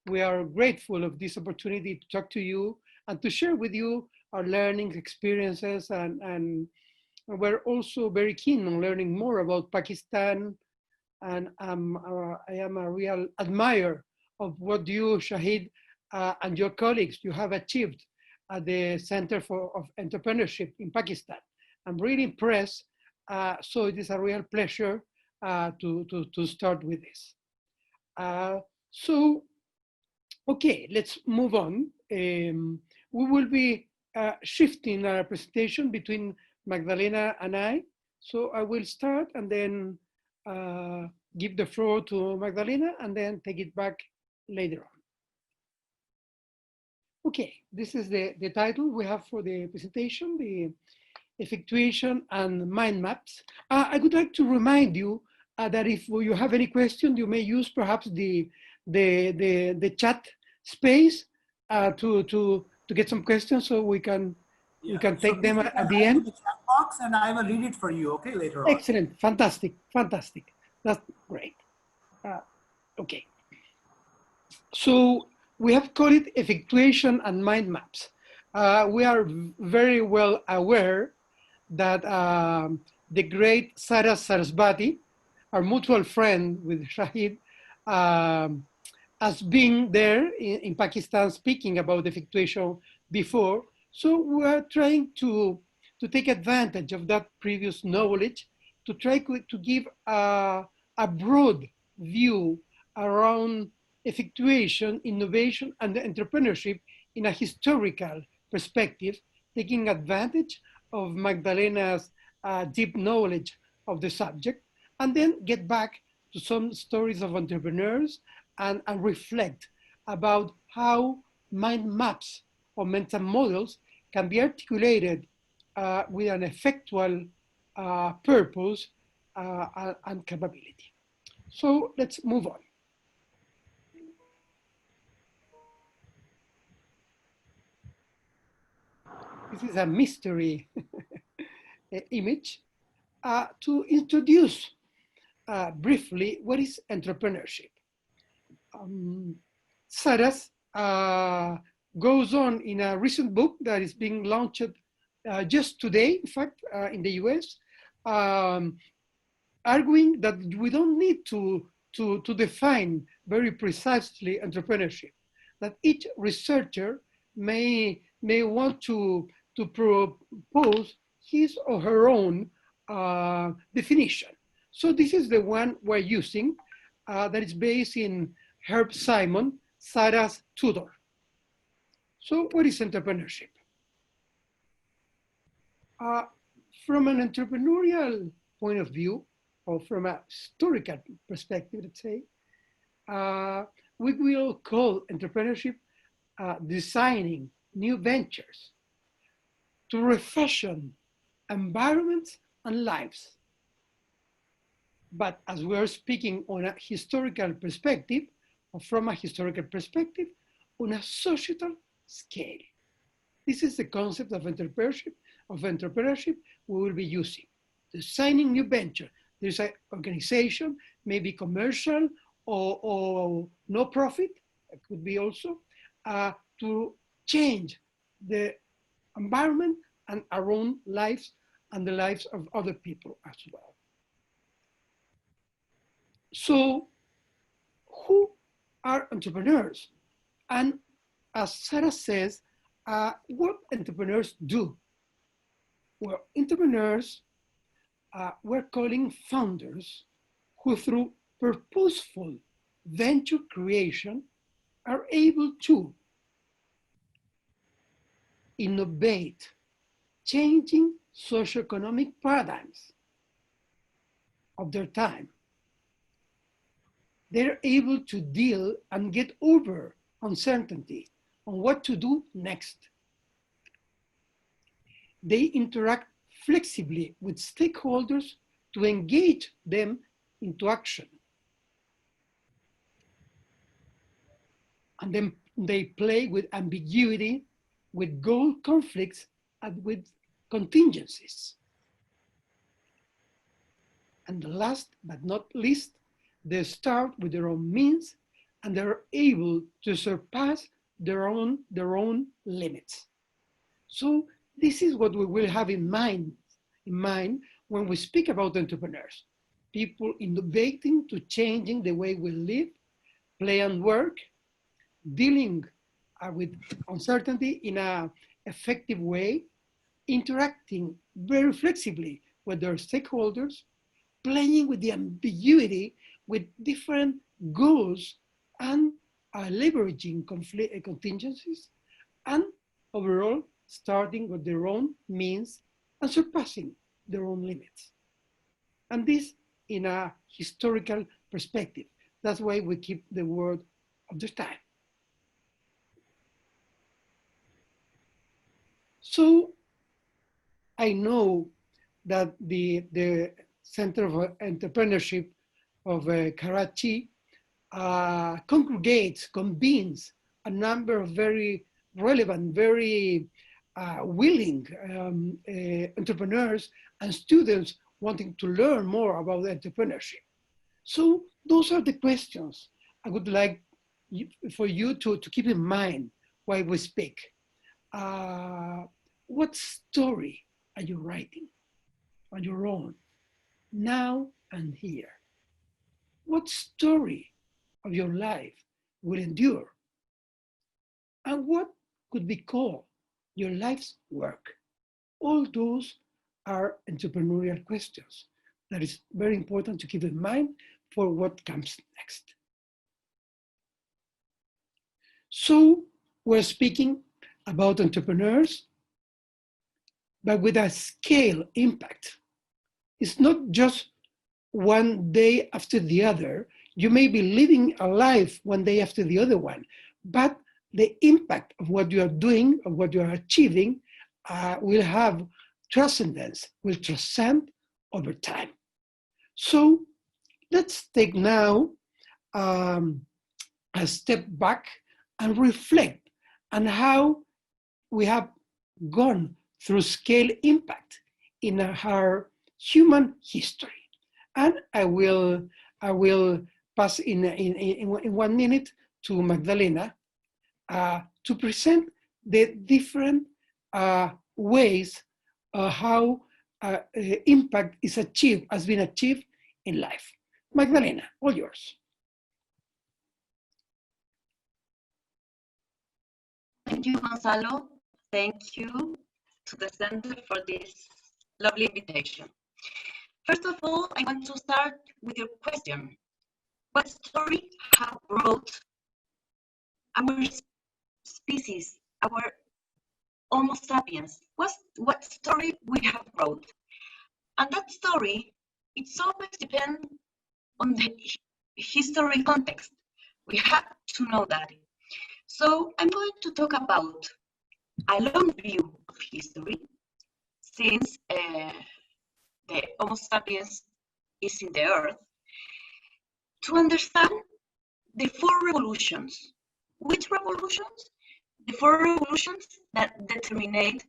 We are grateful of this opportunity to talk to you and to share with you our learning experiences, and we're also very keen on learning more about Pakistan. And I am a real admirer of what you, Shahid, and your colleagues, you have achieved at the Center of Entrepreneurship in Pakistan. I'm really impressed. So it is a real pleasure to start with this. Okay, let's move on. We will be shifting our presentation between Magdalena and I. So I will start and then give the floor to Magdalena and then take it back later on. Okay, this is the title we have for the presentation, the Effectuation and Mindmaps. I would like to remind you that if you have any question, you may use perhaps the chat space to get some questions, so we can take them at the end. The chat box, and I will read it for you. Okay, later on. Excellent, fantastic, fantastic. That's great. Okay. So we have called it Effectuation and Mindmaps. We are very well aware that the great Sarah Sarasvati, our mutual friend with Shahid, has been there in Pakistan speaking about effectuation before. So we are trying to take advantage of that previous knowledge to try to give a broad view around effectuation, innovation, and entrepreneurship in a historical perspective, taking advantage of Magdalena's deep knowledge of the subject, and then get back to some stories of entrepreneurs and reflect about how mind maps or mental models can be articulated with an effectual purpose and capability. So let's move on. This is a mystery image to introduce briefly what is entrepreneurship. Saras goes on in a recent book that is being launched just today, in fact, in the US, arguing that we don't need to define very precisely entrepreneurship, that each researcher may want to propose his or her own definition. So this is the one we're using that is based in Herb Simon, Sarah's tutor. So what is entrepreneurship? From an entrepreneurial point of view, or from a historical perspective, let's say, we will call entrepreneurship designing new ventures to refashion environments and lives. But as we're speaking on a historical perspective, or from a historical perspective, on a societal scale. This is the concept of entrepreneurship we will be using. Designing new venture. There's an organization, maybe commercial or no profit, it could be also, to change the environment and our own lives and the lives of other people as well. So who are entrepreneurs? And as Sarah says, what entrepreneurs do? Well, entrepreneurs we're calling founders who through purposeful venture creation are able to innovate, changing socioeconomic paradigms of their time. They're able to deal and get over uncertainty on what to do next. They interact flexibly with stakeholders to engage them into action. And then they play with ambiguity, with goal conflicts, and with contingencies. And last but not least, they start with their own means and they're able to surpass their own limits. So this is what we will have in mind when we speak about entrepreneurs. People innovating to changing the way we live, play and work, dealing with uncertainty in an effective way, interacting very flexibly with their stakeholders, playing with the ambiguity with different goals and leveraging contingencies, and overall starting with their own means and surpassing their own limits. And this in a historical perspective. That's why we keep the word of the time. So I know that the Center of Entrepreneurship of Karachi convenes a number of very relevant, very willing entrepreneurs and students wanting to learn more about entrepreneurship. So those are the questions I would like for you to keep in mind while we speak. What story are you writing on your own, now and here? What story of your life will endure? And what could be called your life's work? All those are entrepreneurial questions that is very important to keep in mind for what comes next. So we're speaking about entrepreneurs, but with a scale impact. It's not just one day after the other. You may be living a life one day after the other one, but the impact of what you are doing, of what you are achieving, will have transcendence, will transcend over time. So let's take now a step back and reflect on how we have gone through scale impact in our human history. And I will pass in 1 minute to Magdalena to present the different ways how impact is achieved, has been achieved in life. Magdalena, all yours. Thank you, Gonzalo. Thank you to the center for this lovely invitation. First of all, I want to start with your question. What story have brought our species, our Homo sapiens? What story we have brought? And that story, it's always depends on the history context. We have to know that. So I'm going to talk about a long view of history since the Homo sapiens is in the earth to understand the 4 revolutions. Which revolutions? The 4 revolutions that determine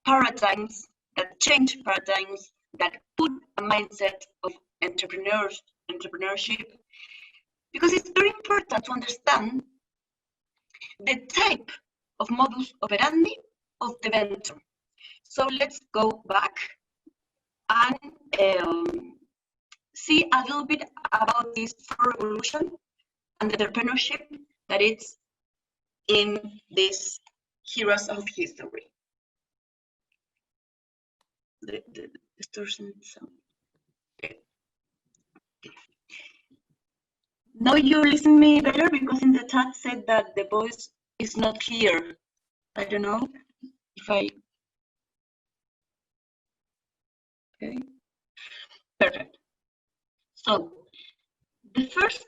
paradigms, that change paradigms, that put a mindset of entrepreneurship, because it's very important to understand the type of modus operandi of the venture. So let's go back and see a little bit about this 4 revolution and the entrepreneurship that it's in these heroes of history. The distortion sound. Okay. Now you listen to me better, because in the chat said that the voice is not clear. I don't know if I. Okay. Perfect. So the first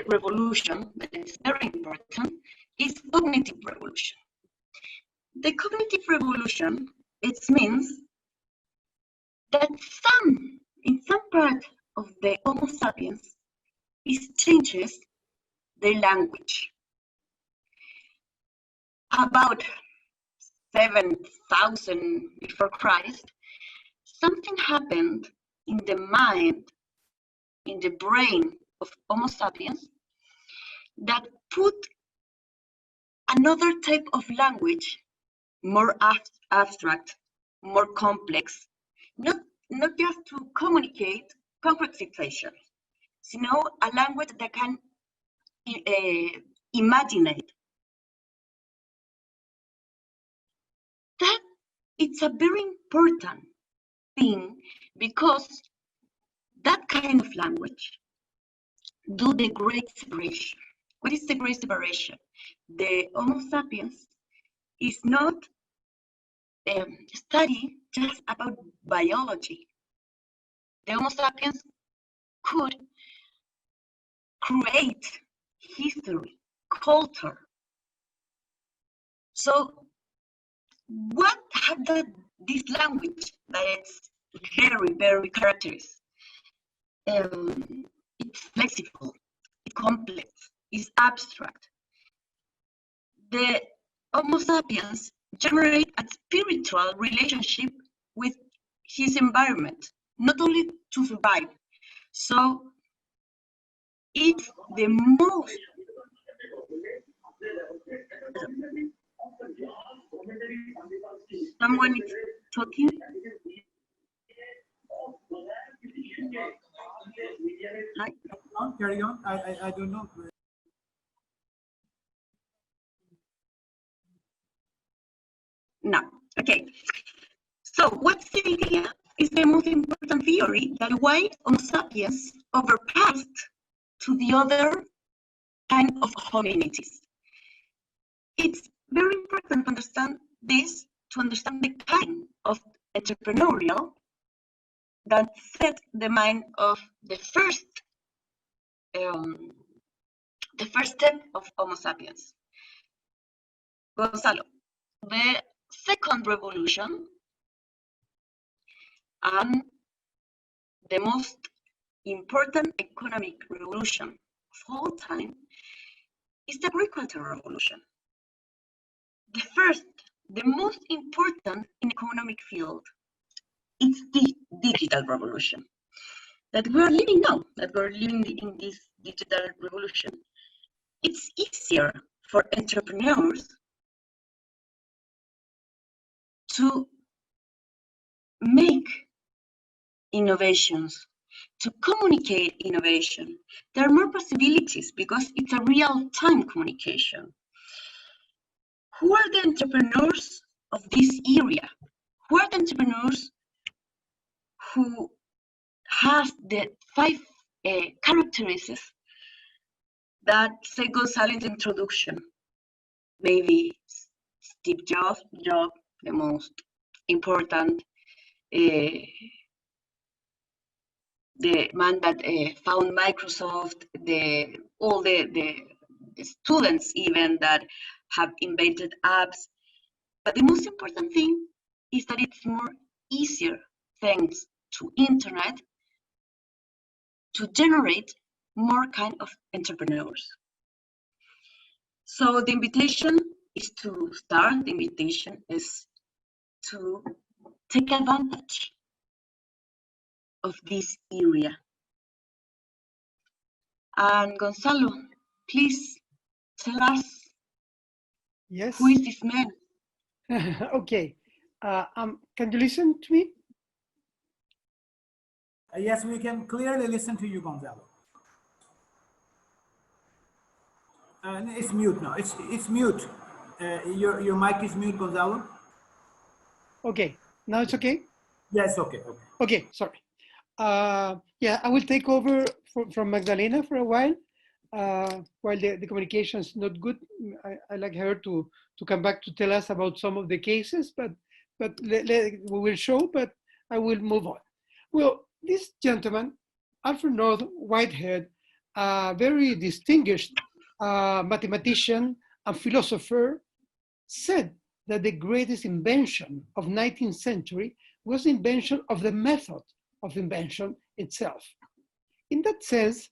revolution that is very important is cognitive revolution. The cognitive revolution, it means that in some part of the Homo sapiens, it changes their language. About 7,000 before Christ, something happened in the mind, in the brain of Homo sapiens, that put another type of language, more abstract, more complex, not just to communicate concrete situations, sino a language that can imagine it. That it's a very important thing because that kind of language do the great separation. What is the great separation? The Homo sapiens is not a study just about biology. The Homo sapiens could create history, culture. So what had this language that it's very, very characteristic? It's flexible, it's complex, it's abstract. The Homo sapiens generate a spiritual relationship with his environment, not only to survive. So it's the most someone is talking. Hi. Carry on. I don't know. No. Okay. So what's the idea? Is the most important theory that white Homo sapiens overpassed to the other kind of hominids. It's very important to understand this, to understand the kind of entrepreneurial that set the mind of the first step of Homo sapiens. Gonzalo, the second revolution and the most important economic revolution of all time is the agricultural revolution. The first, the most important in economic field, it's the digital revolution that we're living now, that we're living in this digital revolution. It's easier for entrepreneurs to make innovations, to communicate innovation. There are more possibilities because it's a real-time communication. Who are the entrepreneurs of this area? Who are the entrepreneurs who have the 5 characteristics that say Gonzalo in the introduction? Maybe Steve Jobs, the most important, the man that found Microsoft, all the students even that have invented apps. But the most important thing is that it's more easier thanks to internet to generate more kind of entrepreneurs. So the invitation is to start, the invitation is to take advantage of this area. And Gonzalo, please tell us, yes, who is this man? Okay, can you listen to me? Yes, we can clearly listen to you, Gonzalo. It's mute now. It's mute. Your mic is mute, Gonzalo. Okay, now it's okay? Yes, okay. Okay, sorry. Yeah, I will take over from Magdalena for a while the communication is not good. I like her to come back to tell us about some of the cases, but we will show, but I will move on. Well, this gentleman, Alfred North Whitehead, a very distinguished mathematician and philosopher, said that the greatest invention of 19th century was the invention of the method of invention itself. In that sense,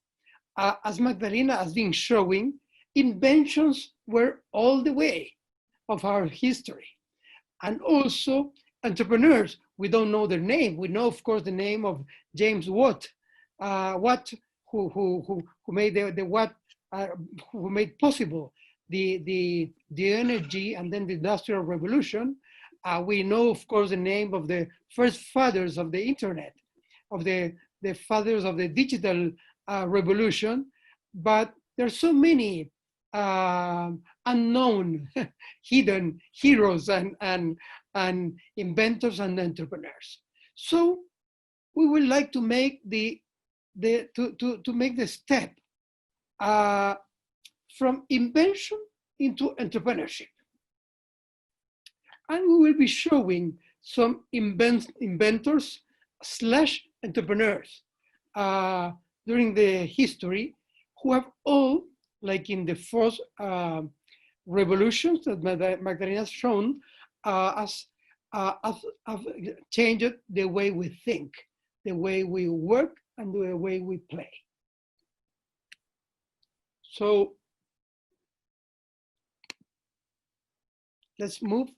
as Magdalena has been showing, inventions were all the way of our history. And also entrepreneurs, we don't know their name. We know, of course, the name of James Watt, who made the Watt who made possible the energy and then the Industrial Revolution. We know, of course, the name of the first fathers of the internet, of the fathers of the digital revolution, but there's so many unknown, hidden heroes and inventors and entrepreneurs. So we would like to make to make the step from invention into entrepreneurship. And we will be showing some inventors / entrepreneurs during the history who have all, like in the first revolutions that Magdalena has shown, have changed the way we think, the way we work, and the way we play. So let's move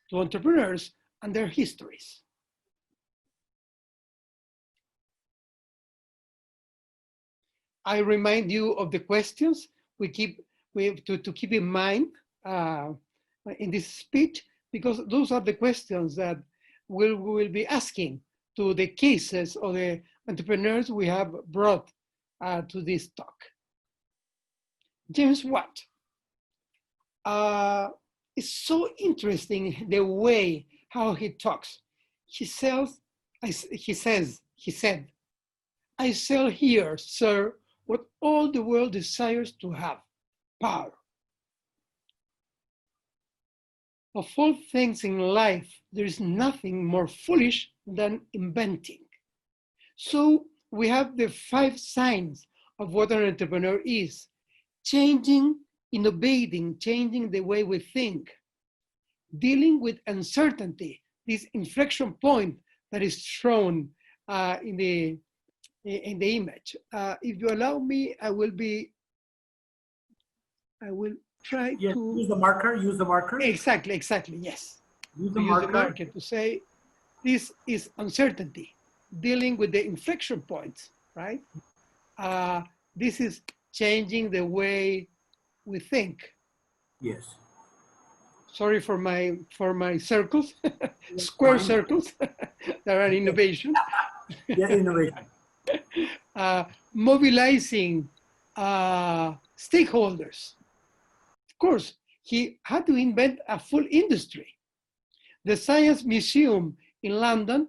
to entrepreneurs and their histories. I remind you of the questions we have to keep in mind in this speech, because those are the questions that we will be asking to the cases of the entrepreneurs we have brought to this talk. James Watt. It's so interesting the way how he talks. He said, I sell here, sir, what all the world desires to have, power. Of all things in life, there is nothing more foolish than inventing. So we have the 5 signs of what an entrepreneur is: changing, innovating, changing the way we think, dealing with uncertainty, this inflection point that is shown in the image. If you allow me, I will try to use the marker. Use the marker. Exactly. Yes. Use the marker to say this is uncertainty, dealing with the inflection points, right? This is changing the way we think. Yes. Sorry for my circles, square circles. They're an innovation. Yeah, innovation. Mobilizing stakeholders. Of course, he had to invent a full industry. The Science Museum in London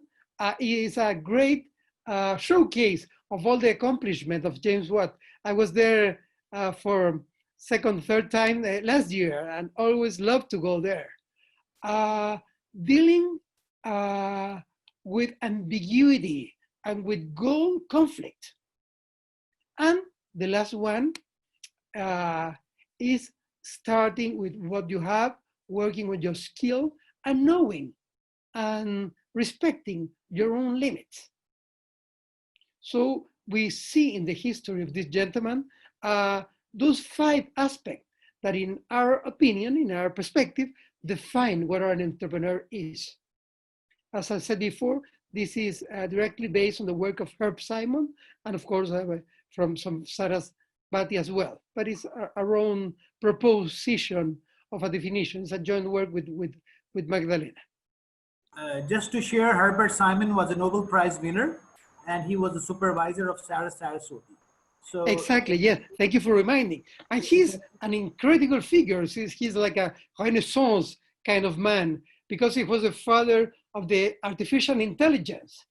is a great showcase of all the accomplishment of James Watt. I was there for second, third time last year, and always love to go there. Dealing with ambiguity and with goal conflict. And the last one is starting with what you have, working with your skill, and knowing and respecting your own limits. So we see in the history of this gentleman those 5 aspects that, in our opinion, in our perspective, define what an entrepreneur is. As I said before, this is directly based on the work of Herb Simon, and of course from some Sarasvati as well. But it's our own proposition of a definition. It's a joint work with Magdalena. Just to share, Herbert Simon was a Nobel Prize winner, and he was the supervisor of Sarasvati. So exactly, yes. Thank you for reminding. And he's an incredible figure. He's like a Renaissance kind of man, because he was the father of the artificial intelligence,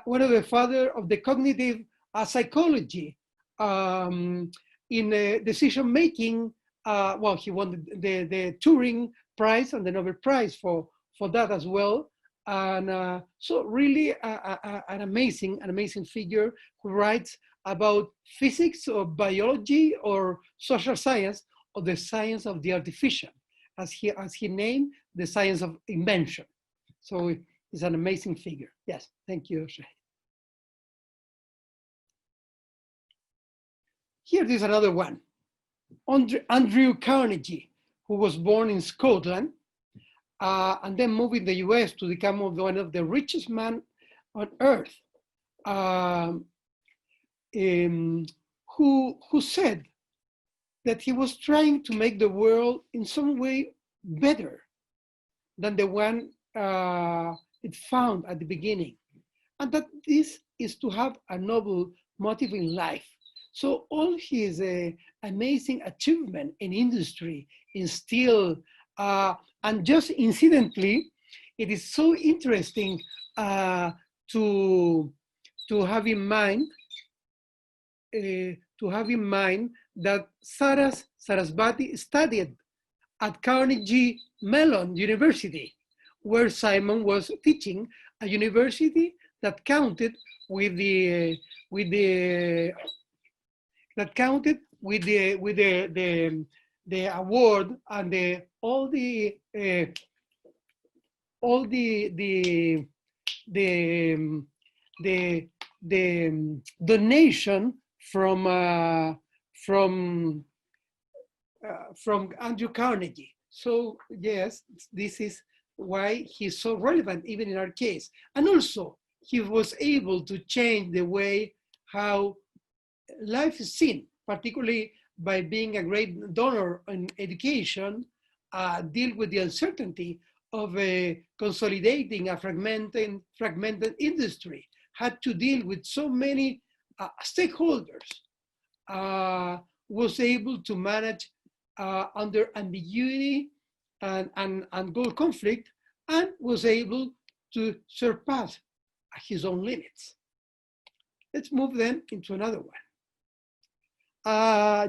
one of the father of the cognitive psychology in decision making. Well, he won the Turing Prize and the Nobel Prize for that as well. And so really an amazing figure who writes about physics or biology or social science, or the science of the artificial, as he named the science of invention. So it's an amazing figure. Yes, thank you, Shahid. Here is another one. Andrew Carnegie, who was born in Scotland and then moved in the US to become one of the richest men on earth, who said that he was trying to make the world in some way better than the one it found at the beginning. And that this is to have a noble motive in life. So all his amazing achievement in industry, in steel, and just incidentally, it is so interesting to have in mind that Sarasvati studied at Carnegie Mellon University, where Simon was teaching, a university that counted with the award and all the donation from Andrew Carnegie. So yes, this is why he's so relevant even in our case. And also he was able to change the way how life is seen, particularly by being a great donor in education, deal with the uncertainty of consolidating a fragmented industry, had to deal with so many stakeholders, was able to manage under ambiguity and goal conflict, and was able to surpass his own limits. Let's move then into another one.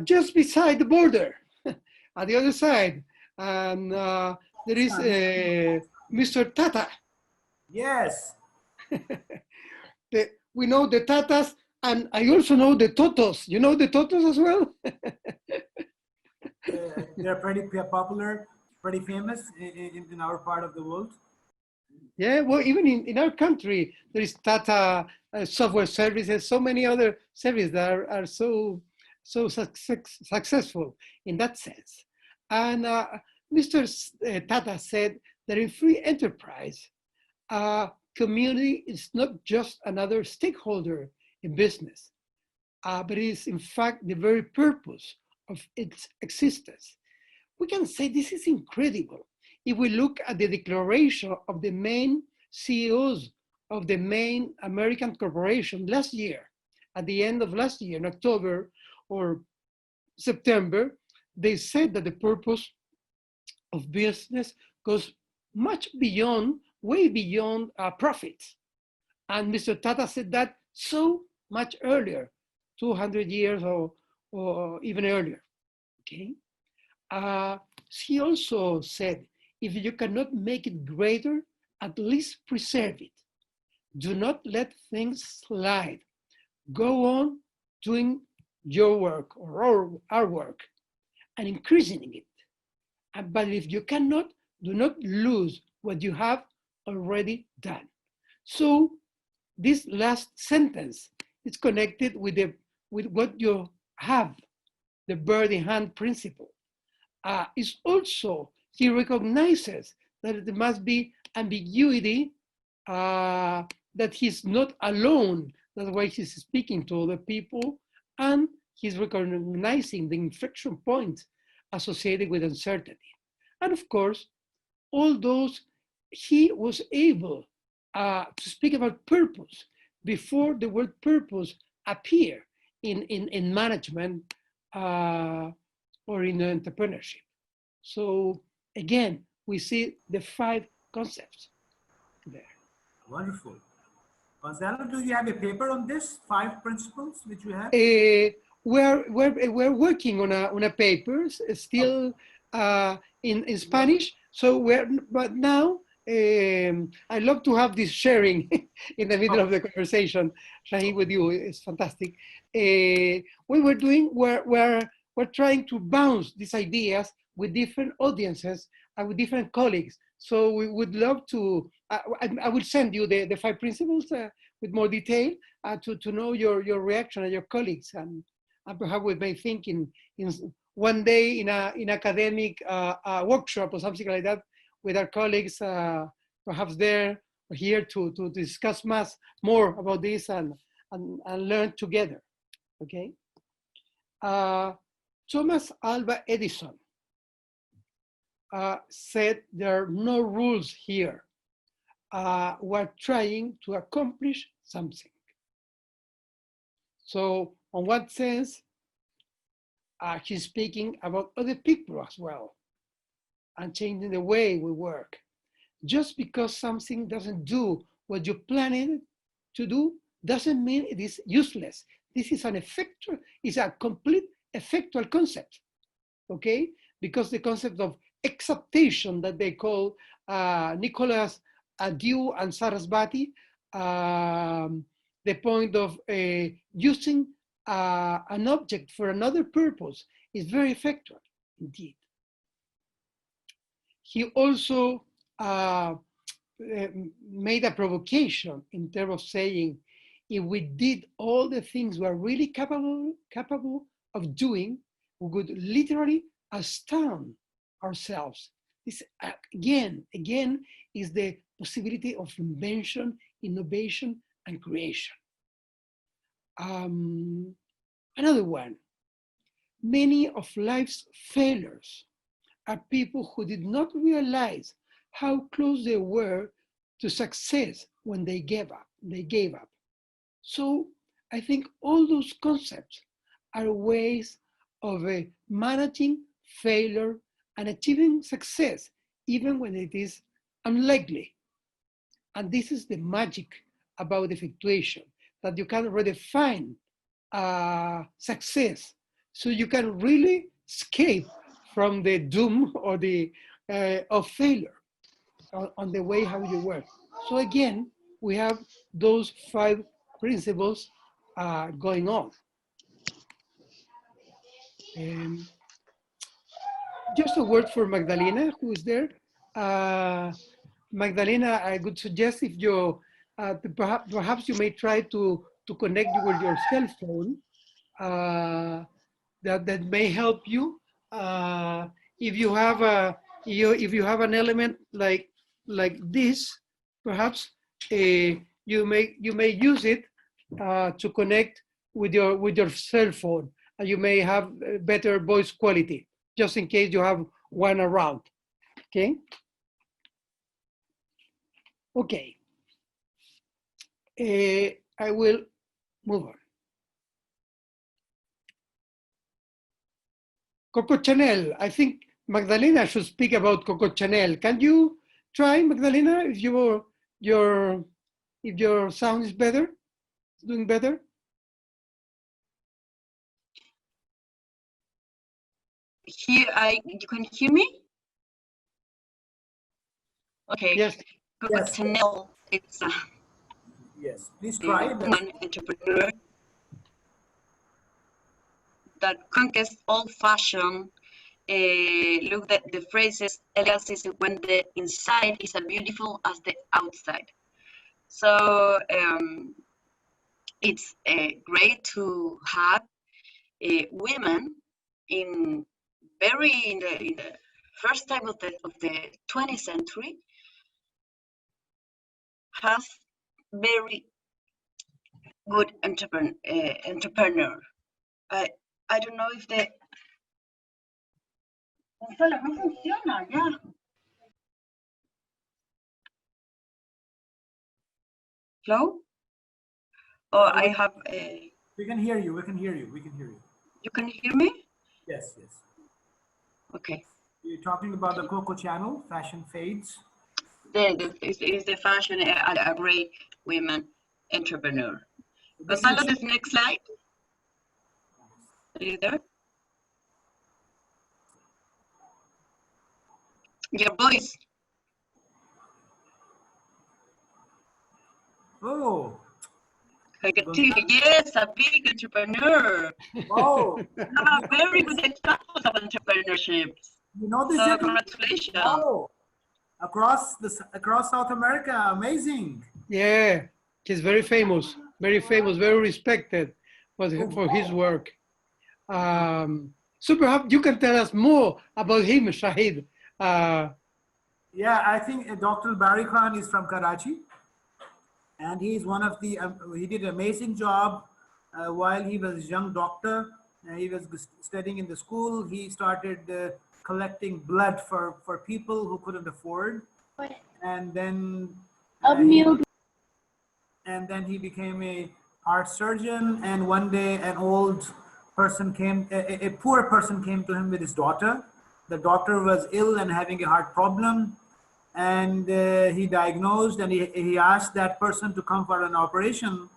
Just beside the border, at the other side, and there is Mr. Tata. Yes. We know the Tatas, and I also know the Totos. You know the Totos as well? They're pretty popular, pretty famous in our part of the world. Yeah, well, even in our country, there is Tata software services, so many other services that are so successful in that sense. And Mr. Tata said that in free enterprise, community is not just another stakeholder in business, but it is in fact the very purpose of its existence. We can say this is incredible. If we look at the declaration of the main CEOs of the main American corporation last year, at the end of last year, in October or September, they said that the purpose of business goes much beyond, way beyond profits. And Mr. Tata said that so much earlier, 200 years or even earlier, okay? He also said, if you cannot make it greater, at least preserve it. Do not let things slide. Go on doing your work or our work and increasing it. But if you cannot, do not lose what you have already done. So this last sentence is connected with what you have, the bird in hand principle. Is also, he recognizes that there must be ambiguity, that he's not alone. That's why he's speaking to other people, and he's recognizing the inflection points associated with uncertainty. And of course, all those, he was able to speak about purpose before the word purpose appear in management or in entrepreneurship. So again, we see the 5 concepts there. Wonderful. Gonzalo, do you have a paper on this 5 principles which you have? We're working on a paper still in Spanish. So but now I love to have this sharing in the middle of the conversation, Shahi, with you. It's fantastic. What we're doing, we're trying to bounce these ideas with different audiences and with different colleagues. So we would love to, I will send you the 5 principles with more detail to know your reaction and your colleagues, and perhaps we may think in one day in academic workshop or something like that with our colleagues, perhaps there or here to discuss more about this and learn together, okay? Thomas Alva Edison said there are no rules here. We're trying to accomplish something. So on what sense, he's speaking about other people as well and changing the way we work. Just because something doesn't do what you planned to do doesn't mean it is useless. This is a complete effectual concept, okay? Because the concept of exaptation that they call Nicholas Dew and Sarasvati, the point of using an object for another purpose is very effectual indeed. He also made a provocation in terms of saying, if we did all the things we're really capable of doing, we would literally astound ourselves. This again is the possibility of invention, innovation, and creation. Another one, many of life's failures are people who did not realize how close they were to success when they gave up. So I think all those concepts are ways of managing failure and achieving success, even when it is unlikely. And this is the magic about effectuation, that you can redefine success, so you can really escape from the doom or the of failure on the way how you work. So again, we have those 5 principles going on. Just a word for Magdalena, who is there. Magdalena, I would suggest if you, perhaps you may try to connect with your cell phone. That may help you. If you have an element like this, perhaps you may use it to connect with your cell phone, and you may have better voice quality, just in case you have one around. Okay. Okay. I will move on. Coco Chanel. I think Magdalena should speak about Coco Chanel. Can you try, Magdalena, if your sound is better, doing better? Here, you can hear me? Okay. Yes. Coco Chanel, it's yes. Please try. An entrepreneur that conquers old-fashioned look at the phrases elegancy when the inside is as beautiful as the outside. So it's great to have women in the first time of the 20th century has very good entrepreneur. I don't know if the Gonzalo, no funciona, ya. Hello? Or I have we can hear you, we can hear you, we can hear you. You can hear me? Yes, yes. Okay. You're talking about the Coco Channel, Fashion Fades. Is the fashion a great women entrepreneur. Gonzalo, this next slide. Are you there? Your voice. Oh. I can see, yes, a big entrepreneur. Oh. Very good examples of entrepreneurship. You know this? So congratulations. Oh. Across South America, amazing. Yeah, he's very famous, very respected for his work. So perhaps you can tell us more about him, Shahid. Yeah, I think Dr. Barry Khan is from Karachi, and he's one of the, he did an amazing job while he was a young doctor. He was studying in the school. He started collecting blood for people who couldn't afford. And then he became a heart surgeon. And one day an old person came, a poor person came to him with his daughter. The daughter was ill and having a heart problem. And he diagnosed, and he asked that person to come for an operation.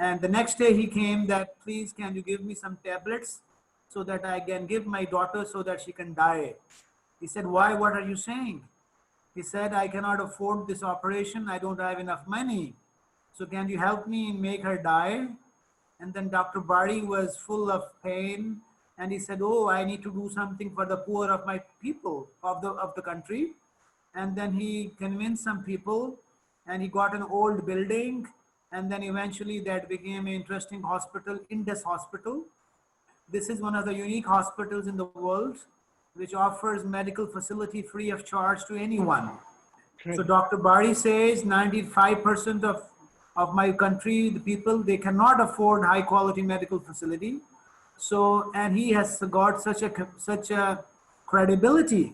And the next day he came that, please, can you give me some tablets so that I can give my daughter so that she can die? He said, why? What are you saying? He said, I cannot afford this operation. I don't have enough money. So can you help me and make her die? And then Dr. Bari was full of pain. And he said, oh, I need to do something for the poor of my people, of the country. And then he convinced some people, and he got an old building. And then eventually that became an interesting hospital, Indus Hospital. This is one of the unique hospitals in the world which offers medical facility free of charge to anyone. Great. So Dr. Bari says 95% of my country, the people, they cannot afford high quality medical facility. So, and he has got such a credibility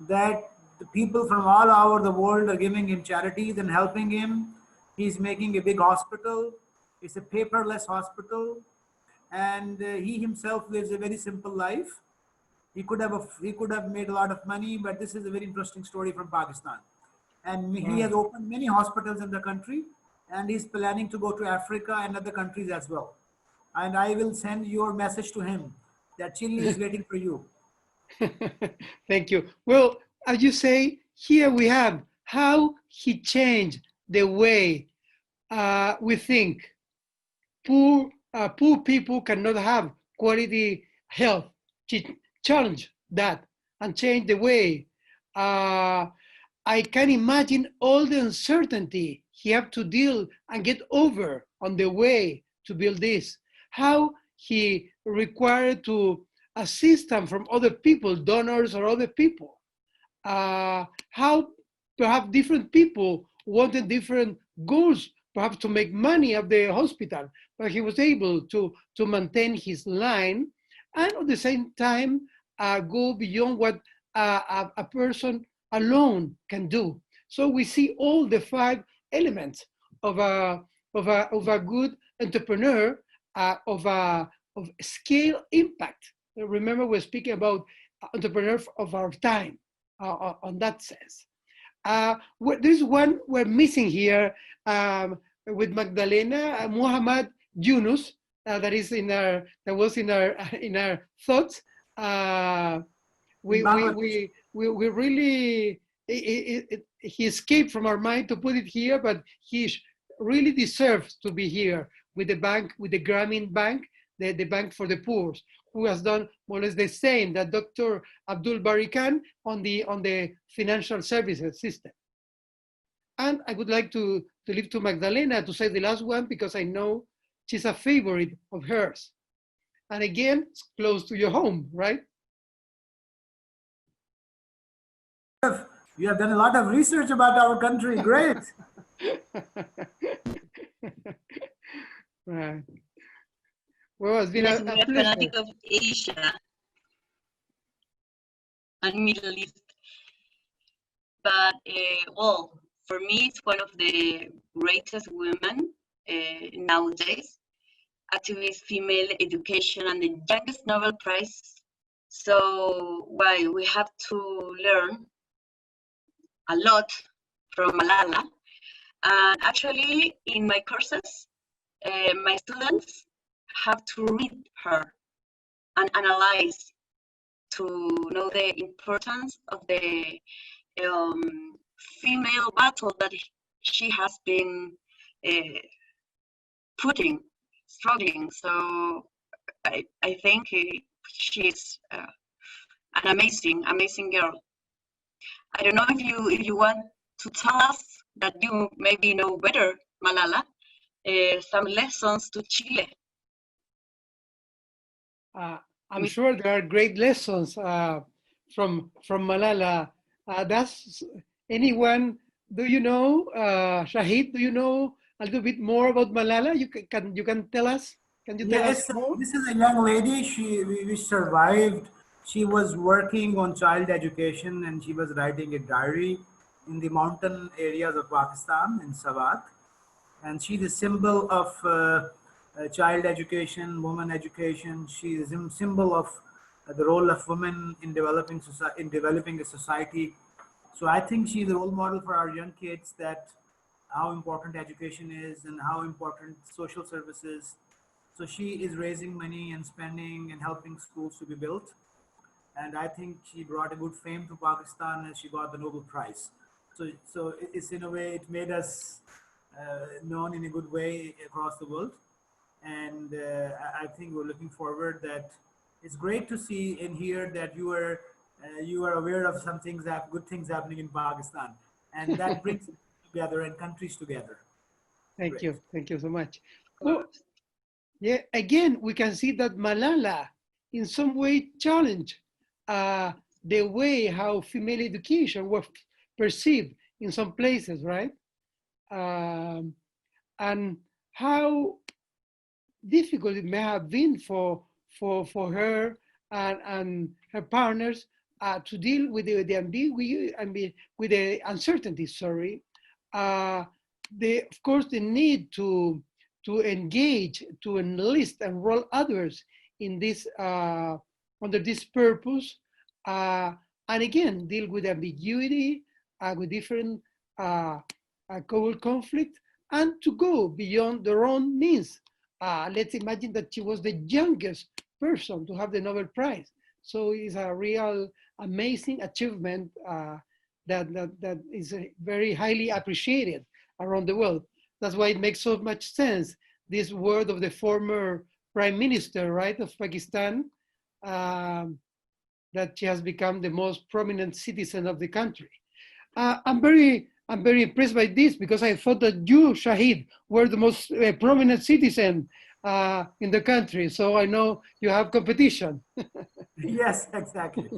that the people from all over the world are giving him charities and helping him. He's making a big hospital. It's a paperless hospital. And he himself lives a very simple life. He could have made a lot of money, but this is a very interesting story from Pakistan. And he has opened many hospitals in the country, and he's planning to go to Africa and other countries as well. And I will send your message to him that Chile is waiting for you. Thank you. Well, as you say, here we have how he changed the way we think. Poor people cannot have quality health. Challenge that and change the way. I can imagine all the uncertainty he had to deal and get over on the way to build this. How he required to assistance from other people, donors or other people. How perhaps different people wanted different goals, perhaps to make money at the hospital, but he was able to maintain his line and at the same time go beyond what a person alone can do. So we see all the 5 elements of a good entrepreneur, of scale impact. Remember, we're speaking about entrepreneurs of our time on that sense. There's one we're missing here with Magdalena, Muhammad Yunus, that was in our thoughts. We really, he escaped from our mind to put it here, but he really deserves to be here with the bank, with the Grameen Bank, the bank for the poor, who has done more or less the same that Dr. Abdul Bari Khan on the financial services system. And I would like to leave to Magdalena to say the last one, because I know she's a favorite of hers. And again, it's close to your home, right? You have done a lot of research about our country. Great. Right. Well, it's been Yes, a we are pleasure. fanatic of Asia and Middle East. But, well, for me, it's one of the greatest women nowadays. Activist female education and the youngest Nobel Prize. So, why we have to learn a lot from Malala. And actually, in my courses, my students have to read her and analyze to know the importance of the female battle that she has been struggling. So I think she's an amazing girl. I don't know if you want to tell us that you maybe know better, Malala, some lessons to Chile. I'm sure there are great lessons from Malala. That's anyone. Do you know, Shahid? Do you know a little bit more about Malala? You can tell us. Can you tell us more? This is a young lady. We survived. She was working on child education and she was writing a diary in the mountain areas of Pakistan in Sawat. And she's a symbol of child education, woman education. She is a symbol of the role of women in developing society, in developing a society. So I think she's a role model for our young kids, that how important education is and how important social services. So she is raising money and spending and helping schools to be built. And I think she brought a good fame to Pakistan and she got the Nobel Prize. So it's in a way, it made us known in a good way across the world. And I think we're looking forward that it's great to see and hear that you are aware of some things, good things happening in Pakistan, and that brings together and countries together. Thank you. Thank you so much. Well, yeah, again, we can see that Malala in some way challenged the way how female education was perceived in some places, right? And how difficult it may have been for her and her partners to deal with the ambiguity, with the uncertainty. Sorry, of course the need to engage, to enlist, enroll others in this under this purpose, and again deal with ambiguity, with different conflict, and to go beyond their own means. Let's imagine that she was the youngest person to have the Nobel Prize. So it's a real amazing achievement that is very highly appreciated around the world. That's why it makes so much sense, this word of the former prime minister, right, of Pakistan, that she has become the most prominent citizen of the country. I'm very impressed by this, because I thought that you, Shahid, were the most prominent citizen in the country. So I know you have competition. Yes, exactly.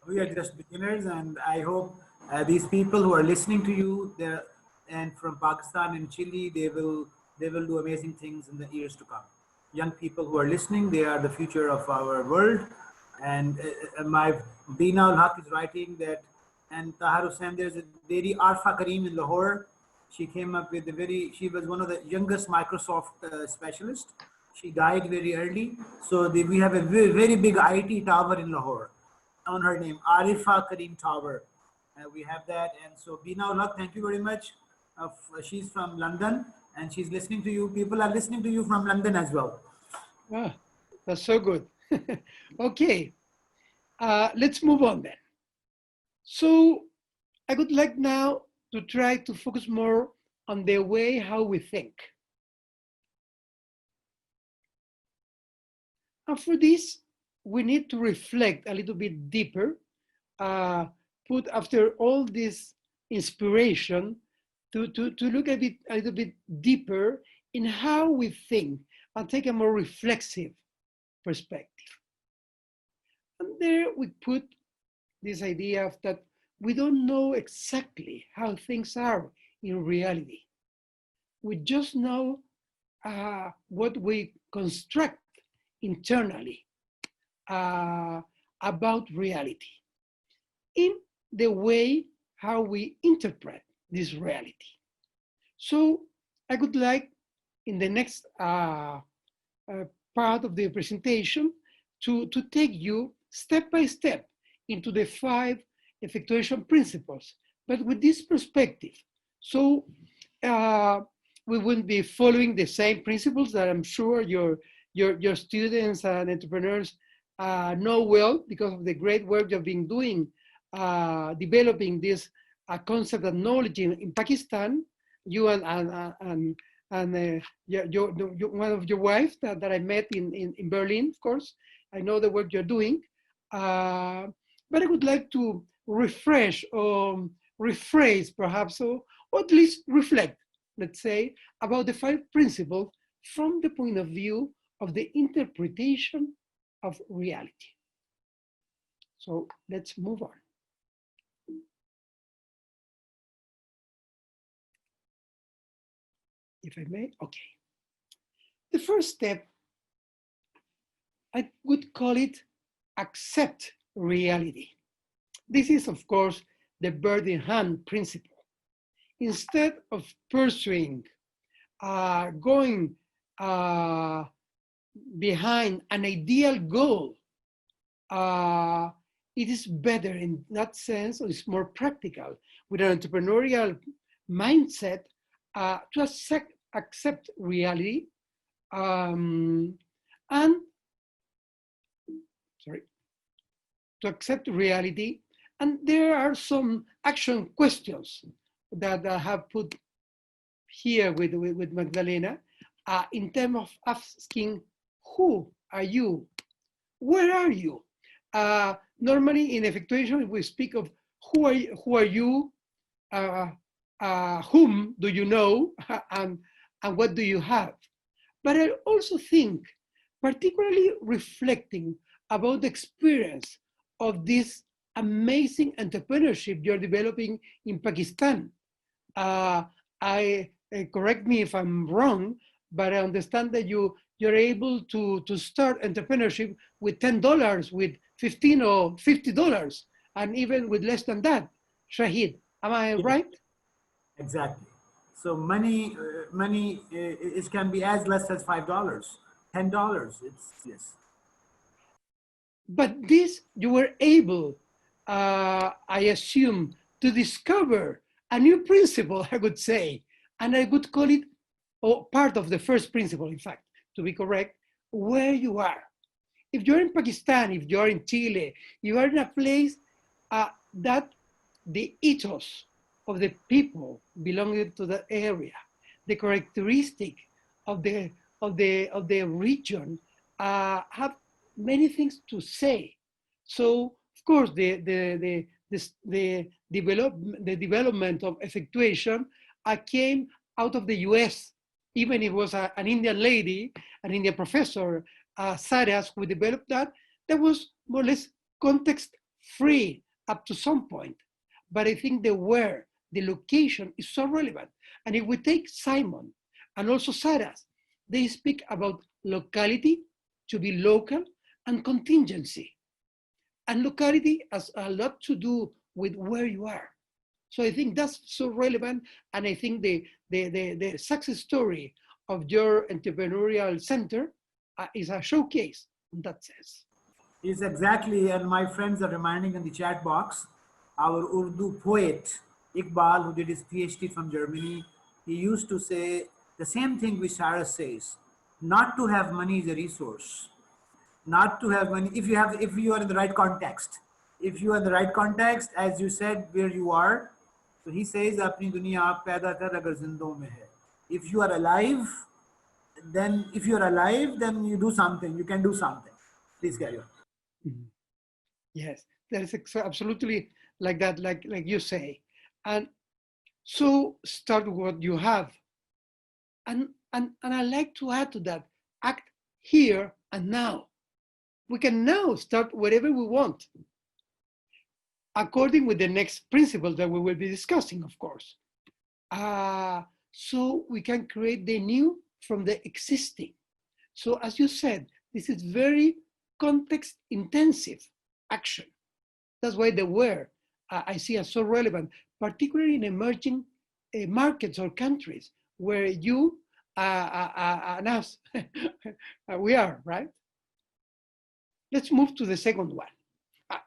We are just beginners, and I hope these people who are listening to you, and from Pakistan and Chile, they will do amazing things in the years to come. Young people who are listening, they are the future of our world. And my Bina ul Haq is writing that, and Tahar Hussain, there's a lady, Arfa Karim in Lahore. She came up with she was one of the youngest Microsoft specialists. She died very early. So we have a very big IT tower in Lahore on her name, Arifa Karim Tower. We have that. And so Bina ul Haq, thank you very much. She's from London and she's listening to you. People are listening to you from London as well. Ah, that's so good. Okay, let's move on then. So I would like now to try to focus more on the way how we think. And for this, we need to reflect a little bit deeper, put after all this inspiration to look a little bit deeper in how we think and take a more reflexive perspective. And there we put this idea of that we don't know exactly how things are in reality. We just know what we construct internally about reality, in the way how we interpret this reality. So I would like, in the next part of the presentation, to take you step by step into the 5 effectuation principles, but with this perspective. So we wouldn't be following the same principles that I'm sure your students and entrepreneurs know well, because of the great work you've been doing developing this concept of knowledge in Pakistan. You and one of your wives that I met in Berlin, of course. I know the work you're doing, but I would like to refresh or rephrase perhaps, or at least reflect, let's say, about the 5 principles from the point of view of the interpretation of reality. So let's move on. If I may, okay. The first step I would call it accept reality. This is, of course, the bird in hand principle. Instead of pursuing, going behind an ideal goal, it is better in that sense, or it's more practical with an entrepreneurial mindset to accept reality and to accept reality. And there are some action questions that I have put here with Magdalena in terms of asking, who are you? Where are you? Normally in effectuation, we speak of who are you, whom do you know, and what do you have? But I also think, particularly reflecting about the experience of this amazing entrepreneurship you're developing in Pakistan. Correct me if I'm wrong, but I understand that you're able to start entrepreneurship with $10, with $15 or $50, and even with less than that. Shahid, am I right? Exactly. So money, it can be as less as $5, $10. It's yes. But this you were able, I assume, to discover a new principle, I would say, and I would call it, or part of the first principle, in fact, to be correct, where you are. If you're in Pakistan, if you're in Chile, you are in a place that the ethos of the people belonging to the area, the characteristic of the region have many things to say. So of course the development of effectuation came out of the US. Even it was an Indian lady, an Indian professor, Saras, who developed that. That was more or less context free up to some point. But I think the where, the location is so relevant. And if we take Simon and also Saras, they speak about locality, to be local, and contingency. And locality has a lot to do with where you are. So I think that's so relevant. And I think the success story of your entrepreneurial center is a showcase in that sense. Yes, exactly. And my friends are reminding in the chat box, our Urdu poet, Iqbal, who did his PhD from Germany, he used to say the same thing which Sarah says, not to have money is a resource. Not to have money, if you are in the right context. If you are in the right context, as you said, where you are, so he says, apni duniya aap paida kar agar zindon mein hai. If you are alive, then you do something, you can do something. Please carry on. Mm-hmm. Yes, that is absolutely like that, like you say. And so start with what you have. And I like to add to that, act here and now. We can now start whatever we want, according with the next principle that we will be discussing, of course. So we can create the new from the existing. So as you said, this is very context intensive action. That's why the where I see as so relevant, particularly in emerging markets or countries where you and us, we are, right? Let's move to the second one.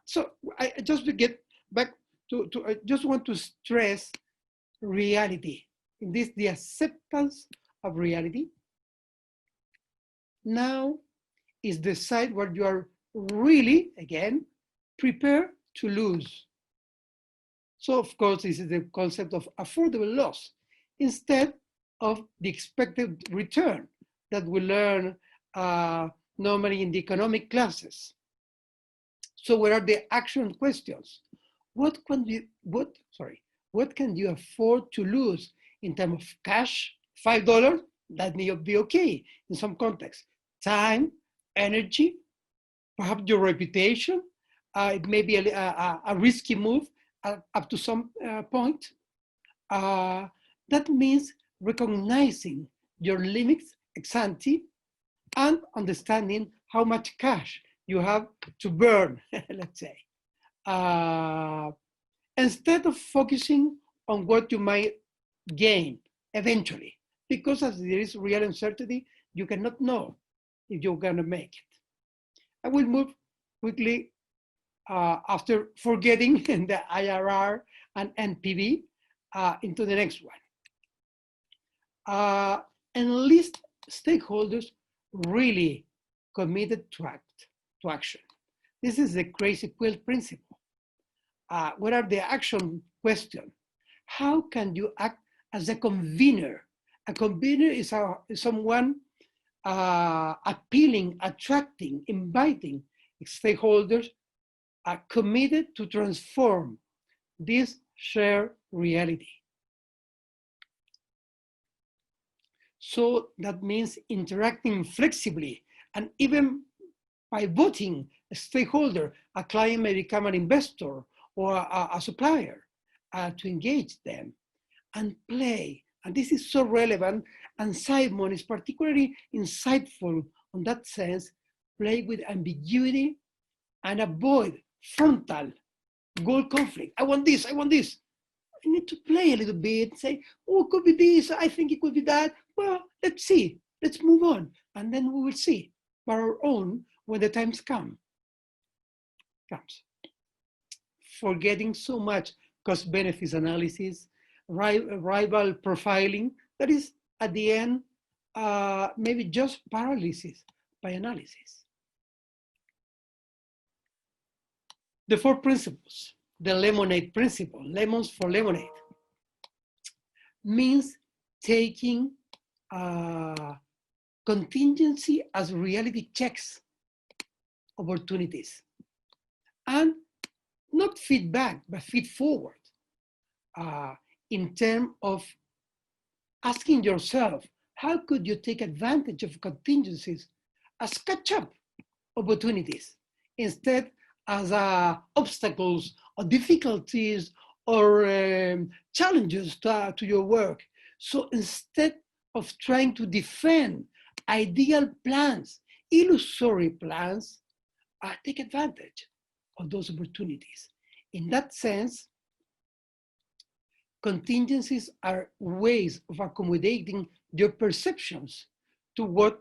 So I just to get back to I just want to stress reality. In this, the acceptance of reality. Now is the side where you are really, again, prepared to lose. So of course, this is the concept of affordable loss instead of the expected return that we learn normally in the economic classes. So what are the action questions? What can you afford to lose in terms of cash? $5, that may be okay in some context. Time, energy, perhaps your reputation. It may be a risky move up to some point. That means recognizing your limits ex ante and understanding how much cash you have to burn, let's say. Instead of focusing on what you might gain eventually, because as there is real uncertainty, you cannot know if you're gonna make it. I will move quickly after forgetting the IRR and NPV into the next one. Enlist stakeholders really committed to action. This is the crazy quilt principle. What are the action questions? How can you act as a convener? A convener is someone appealing, attracting, inviting stakeholders committed to transform this shared reality. So that means interacting flexibly, and even by voting a stakeholder, a client may become an investor or a supplier to engage them and play. And this is so relevant, and Simon is particularly insightful on that sense, play with ambiguity and avoid frontal goal conflict. I want this, I want this. I need to play a little bit, say, oh, it could be this, I think it could be that. Well, let's see, let's move on. And then we will see by our own when the times comes. Forgetting so much cost benefits analysis, rival profiling, that is at the end, maybe just paralysis by analysis. The 4 principles, the lemonade principle, lemons for lemonade, means taking contingency as reality checks opportunities, and not feedback, but feed forward in terms of asking yourself, how could you take advantage of contingencies as catch-up opportunities instead as obstacles or difficulties or challenges to your work? So instead of trying to defend ideal plans, illusory plans, take advantage of those opportunities. In that sense, contingencies are ways of accommodating your perceptions to what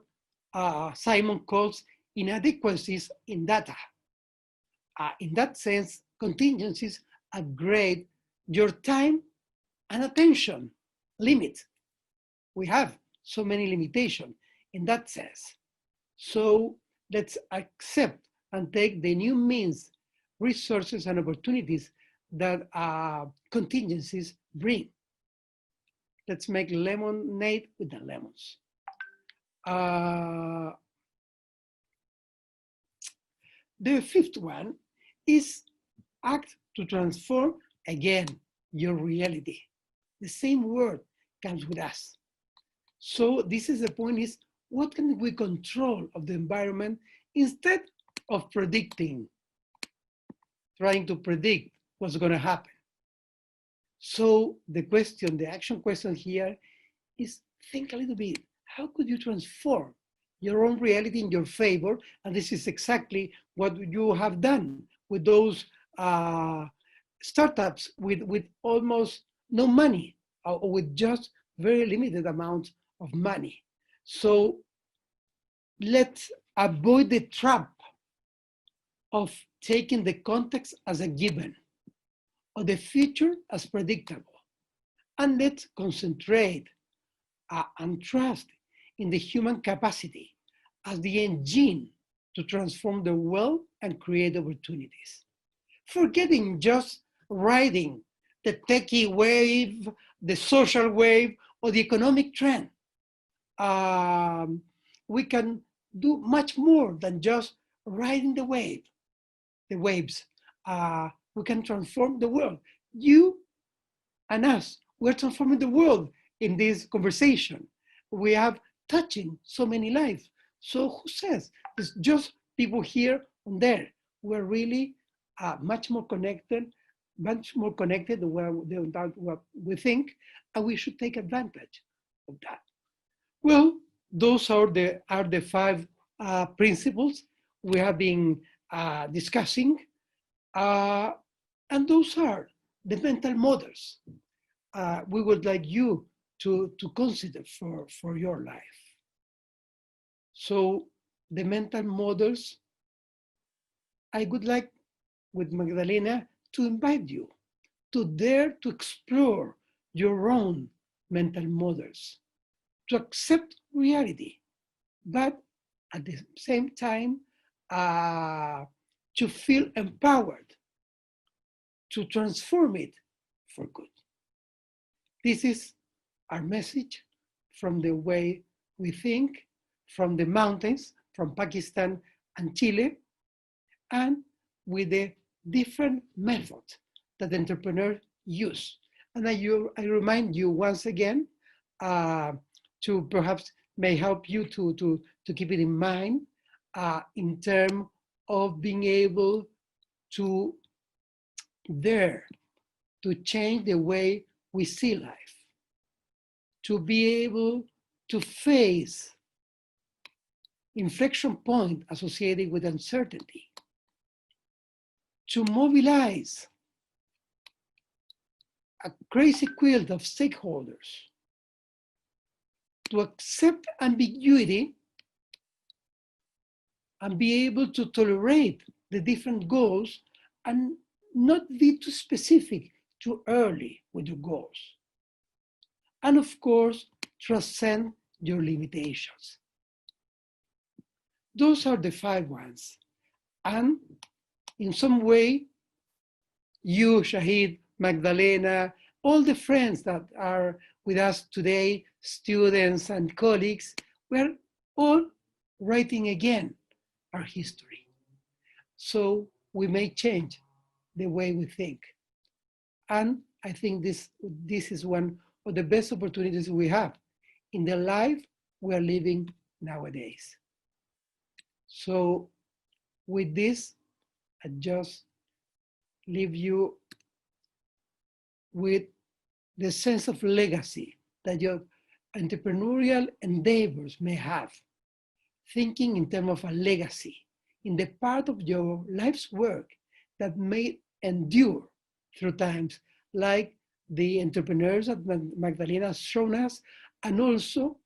Simon calls inadequacies in data. In that sense, contingencies upgrade your time and attention limit. We have so many limitations in that sense. So let's accept and take the new means, resources, and opportunities that contingencies bring. Let's make lemonade with the lemons. The 5th one is act to transform, again, your reality. The same word comes with us. So this is the point, is what can we control of the environment instead of predicting, trying to predict what's going to happen. So the question, the action question here is, think a little bit, how could you transform your own reality in your favor? And this is exactly what you have done with those startups with almost no money or with just very limited amount of money. So let's avoid the trap of taking the context as a given or the future as predictable. And let's concentrate and trust in the human capacity as the engine to transform the world and create opportunities. Forgetting just riding the techie wave, the social wave, or the economic trend. We can do much more than just riding the wave, the waves. We can transform the world. You and us, we're transforming the world in this conversation. We have touching so many lives. So who says? It's just people here and there. We're really much more connected than what we think, and we should take advantage of that. Well, those are the 5 principles we have been discussing, and those are the mental models we would like you to consider for your life. So the mental models, I would like with Magdalena to invite you to dare to explore your own mental models, to accept reality, but at the same time, to feel empowered to transform it for good. This is our message from the way we think, from the mountains, from Pakistan and Chile, and with the different methods that entrepreneurs use. And I remind you once again to perhaps may help you to keep it in mind in terms of being able to dare to change the way we see life, to be able to face inflection point associated with uncertainty, to mobilize a crazy quilt of stakeholders, to accept ambiguity and be able to tolerate the different goals and not be too specific, too early with your goals. And of course, transcend your limitations. Those are the 5 ones. And in some way, you, Shahid, Magdalena, all the friends that are with us today, students and colleagues, we're all writing again our history. So we may change the way we think. And I think this is one of the best opportunities we have in the life we are living nowadays. So with this, I just leave you with the sense of legacy that your entrepreneurial endeavors may have, thinking in terms of a legacy in the part of your life's work that may endure through times, like the entrepreneurs that Magdalena has shown us, and also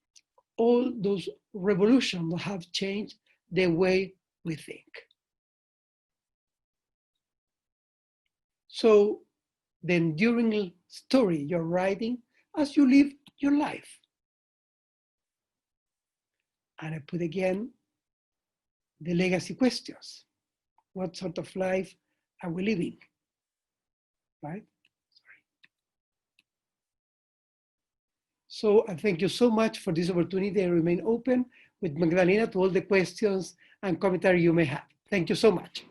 all those revolutions that have changed the way we think. So the enduring story you're writing as you live your life. And I put again the legacy questions. What sort of life are we living? Right? Sorry. So I thank you so much for this opportunity. I remain open with Magdalena to all the questions and commentary you may have. Thank you so much.